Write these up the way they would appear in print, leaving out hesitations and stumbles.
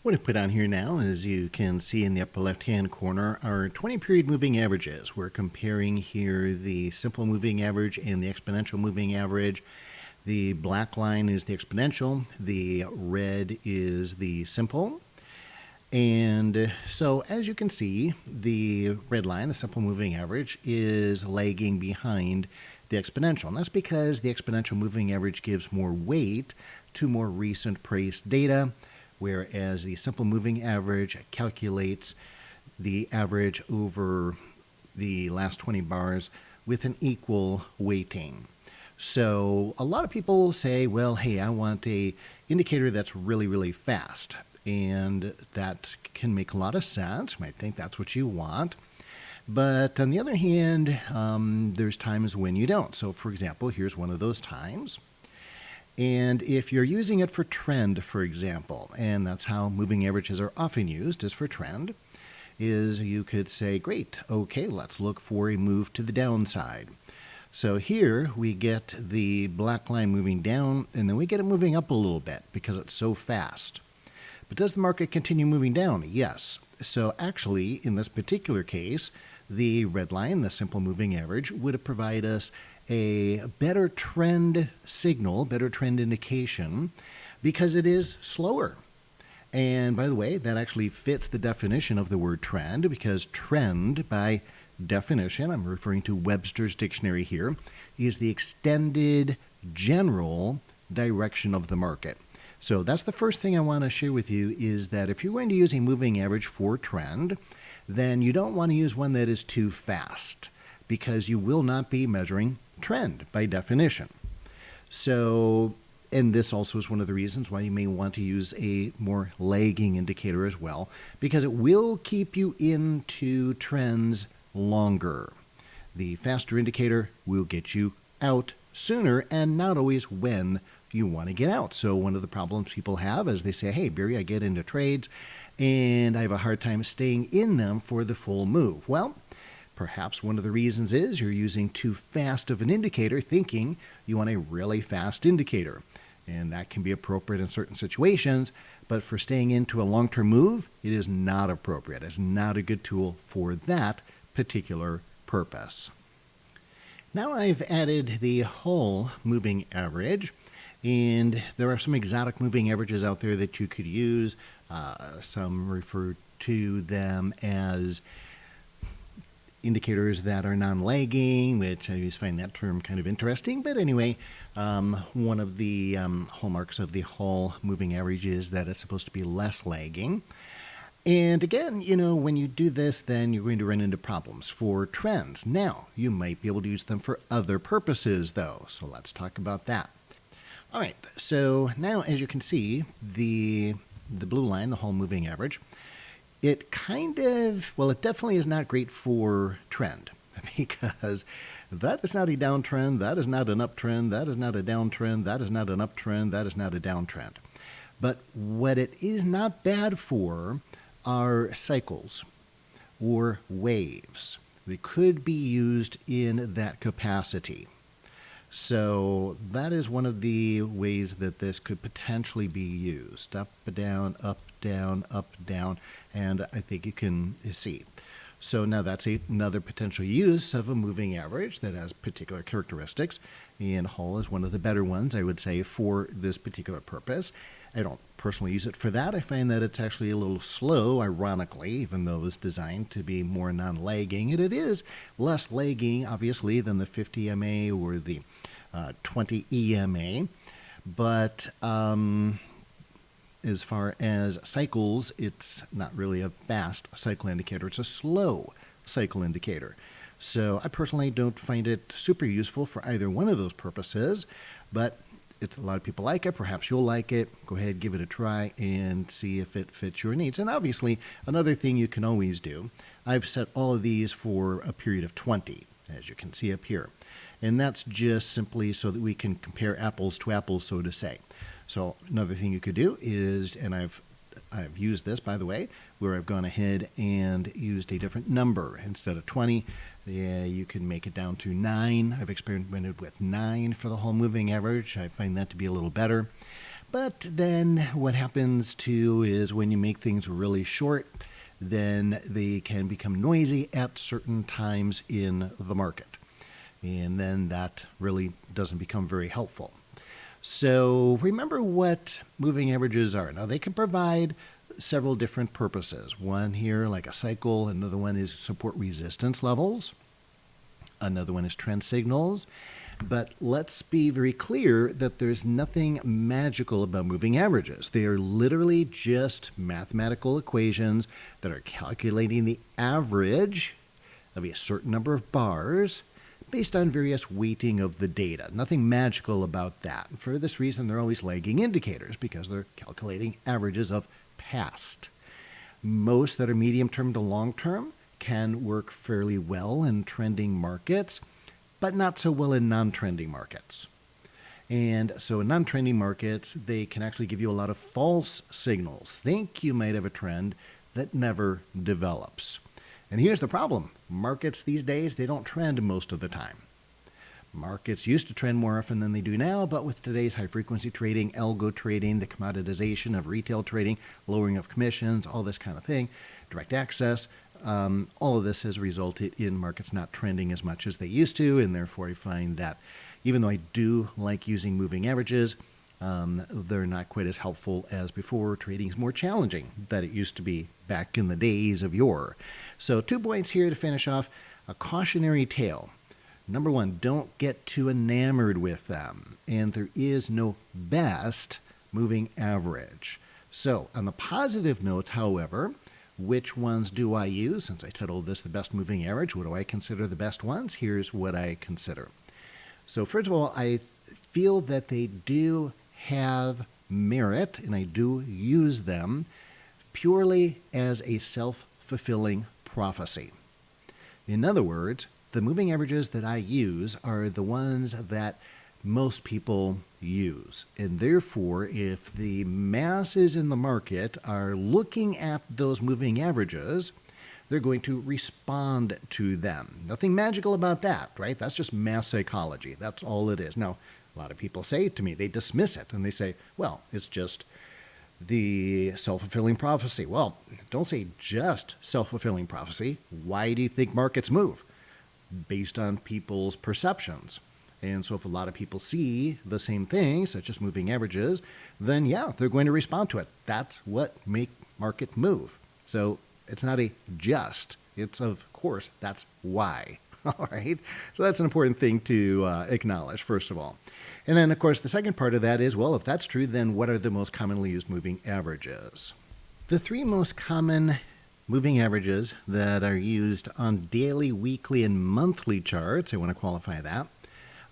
What I put on here now, as you can see in the upper left-hand corner, are 20-period moving averages. We're comparing here the simple moving average and the exponential moving average. The black line is the exponential, the red is the simple. And so as you can see, the red line, the simple moving average, is lagging behind the exponential. And that's because the exponential moving average gives more weight to more recent price data, whereas the simple moving average calculates the average over the last 20 bars with an equal weighting. So a lot of people say, well, hey, I want a indicator that's really, really fast. And that can make a lot of sense. You might think that's what you want. But on the other hand, there's times when you don't. So for example, here's one of those times. And if you're using it for trend, for example, and that's how moving averages are often used, is for trend, is you could say, great, okay, let's look for a move to the downside. So here we get the black line moving down, and then we get it moving up a little bit because it's so fast. But does the market continue moving down? Yes. So actually, in this particular case, the red line, the simple moving average, would provide us a better trend signal, better trend indication, because it is slower. And by the way, that actually fits the definition of the word trend, because trend, by definition, I'm referring to Webster's dictionary here, is the extended general direction of the market. So that's the first thing I want to share with you, is that if you're going to use a moving average for trend, then you don't want to use one that is too fast, because you will not be measuring trend by definition. So, and this also is one of the reasons why you may want to use a more lagging indicator as well, because it will keep you into trends longer. The faster indicator will get you out sooner, and not always when you want to get out. So one of the problems people have is they say, hey, Barry, I get into trades and I have a hard time staying in them for the full move. Well, perhaps one of the reasons is you're using too fast of an indicator, thinking you want a really fast indicator. And that can be appropriate in certain situations, but for staying into a long-term move, it is not appropriate. It's not a good tool for that particular purpose. Now I've added the whole moving average. And there are some exotic moving averages out there that you could use. Some refer to them as indicators that are non-lagging, which I always find that term kind of interesting. But anyway, one of the hallmarks of the whole moving average is that it's supposed to be less lagging. And again, you know, when you do this, then you're going to run into problems for trends. Now, you might be able to use them for other purposes, though. So let's talk about that. All right, so now as you can see, the blue line, the whole moving average, it kind of, well, it definitely is not great for trend, because that is not a downtrend, that is not an uptrend, that is not a downtrend, that is not an uptrend, that is not a downtrend. But what it is not bad for are cycles or waves. They could be used in that capacity. So that is one of the ways that this could potentially be used. Up, down, up, down, and I think you can see. So now that's another potential use of a moving average that has particular characteristics, and Hull is one of the better ones, I would say, for this particular purpose. I don't personally use it for that. I find that it's actually a little slow, ironically, even though it was designed to be more non-lagging. And it is less lagging, obviously, than the 50 EMA or the 20 EMA. But as far as cycles, it's not really a fast cycle indicator. It's a slow cycle indicator. So I personally don't find it super useful for either one of those purposes, but a lot of people like it. Perhaps you'll like it. Go ahead, give it a try, and see if it fits your needs. And obviously, another thing you can always do, I've set all of these for a period of 20, as you can see up here. And that's just simply so that we can compare apples to apples, so to say. So another thing you could do is, and I've used this, by the way, where I've gone ahead and used a different number. Instead of 20, you can make it down to 9. I've experimented with 9 for the whole moving average. I find that to be a little better. But then what happens too is when you make things really short, then they can become noisy at certain times in the market. And then that really doesn't become very helpful. So remember what moving averages are. Now, they can provide several different purposes. One here, like a cycle. Another one is support resistance levels. Another one is trend signals. But let's be very clear that there's nothing magical about moving averages. They are literally just mathematical equations that are calculating the average of a certain number of bars based on various weighting of the data. Nothing magical about that. For this reason, they're always lagging indicators because they're calculating averages of past. Most that are medium term to long term can work fairly well in trending markets, but not so well in non-trending markets. And so in non-trending markets, they can actually give you a lot of false signals. Think you might have a trend that never develops. And here's the problem. Markets these days, they don't trend most of the time. Markets used to trend more often than they do now, but with today's high-frequency trading, algo trading, the commoditization of retail trading, lowering of commissions, all this kind of thing, direct access, all of this has resulted in markets not trending as much as they used to, and therefore I find that even though I do like using moving averages, they're not quite as helpful as before. Trading is more challenging than it used to be back in the days of yore. So 2 points here to finish off. A cautionary tale. Number one, don't get too enamored with them. And there is no best moving average. So on the positive note, however, which ones do I use? Since I titled this the best moving average, what do I consider the best ones? Here's what I consider. So first of all, I feel that they do have merit, and I do use them purely as a self-fulfilling prophecy. In other words, the moving averages that I use are the ones that most people use. And therefore, if the masses in the market are looking at those moving averages, they're going to respond to them. Nothing magical about that, right? That's just mass psychology. That's all it is. Now, a lot of people say to me, they dismiss it, and they say, well, it's just the self-fulfilling prophecy. Well, don't say just self-fulfilling prophecy. Why do you think markets move? Based on people's perceptions. And so if a lot of people see the same thing, such as moving averages, then yeah, they're going to respond to it. That's what make market move. So it's not a just, it's of course, that's why. All right. So that's an important thing to acknowledge, first of all. And then, of course, the second part of that is, well, if that's true, then what are the most commonly used moving averages? The 3 most common moving averages that are used on daily, weekly, and monthly charts, I want to qualify that,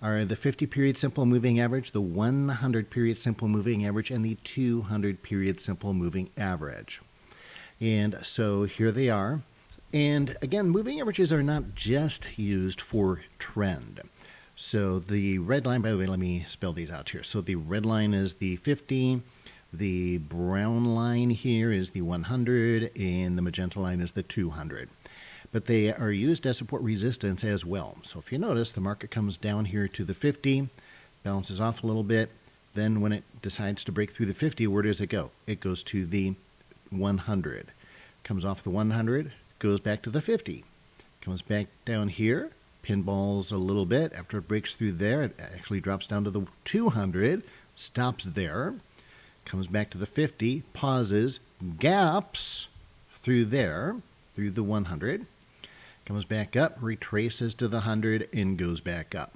are the 50-period simple moving average, the 100-period simple moving average, and the 200-period simple moving average. And so here they are. And again, moving averages are not just used for trend. So the red line, by the way, let me spell these out here. So the red line is the 50, the brown line here is the 100, and the magenta line is the 200. But they are used as support resistance as well. So if you notice, the market comes down here to the 50, bounces off a little bit. Then when it decides to break through the 50, where does it go? It goes to the 100. Comes off the 100, goes back to the 50. Comes back down here, pinballs a little bit. After it breaks through there, it actually drops down to the 200, stops there, comes back to the 50, pauses, gaps through there, through the 100, comes back up, retraces to the 100, and goes back up.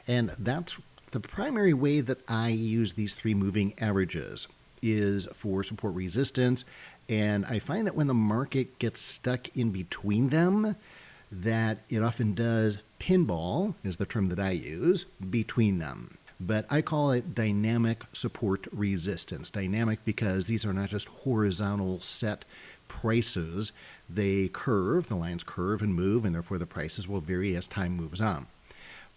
And that's the primary way that I use these 3 moving averages is for support resistance. And I find that when the market gets stuck in between them, that it often does pinball, is the term that I use, between them. But I call it dynamic support resistance. Dynamic because these are not just horizontal set prices. They curve, the lines curve and move, and therefore the prices will vary as time moves on.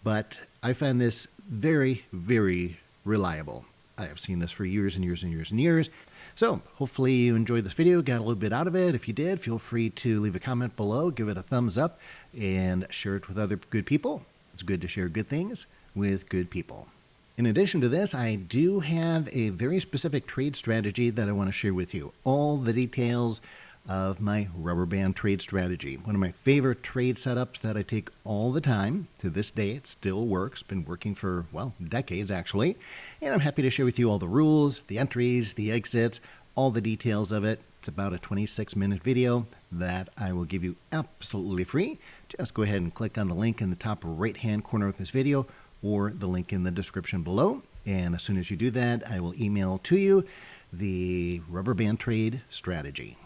But I find this very, very reliable. I have seen this for years and years and years and years. So hopefully you enjoyed this video, got a little bit out of it. If you did, feel free to leave a comment below, give it a thumbs up, and share it with other good people. It's good to share good things with good people. In addition to this, I do have a very specific trade strategy that I want to share with you. All the details of my rubber band trade strategy. One of my favorite trade setups that I take all the time. To this day, it still works. Been working for, well, decades actually. And I'm happy to share with you all the rules, the entries, the exits, all the details of it. It's about a 26-minute video that I will give you absolutely free. Just go ahead and click on the link in the top right-hand corner of this video or the link in the description below. And as soon as you do that, I will email to you the rubber band trade strategy.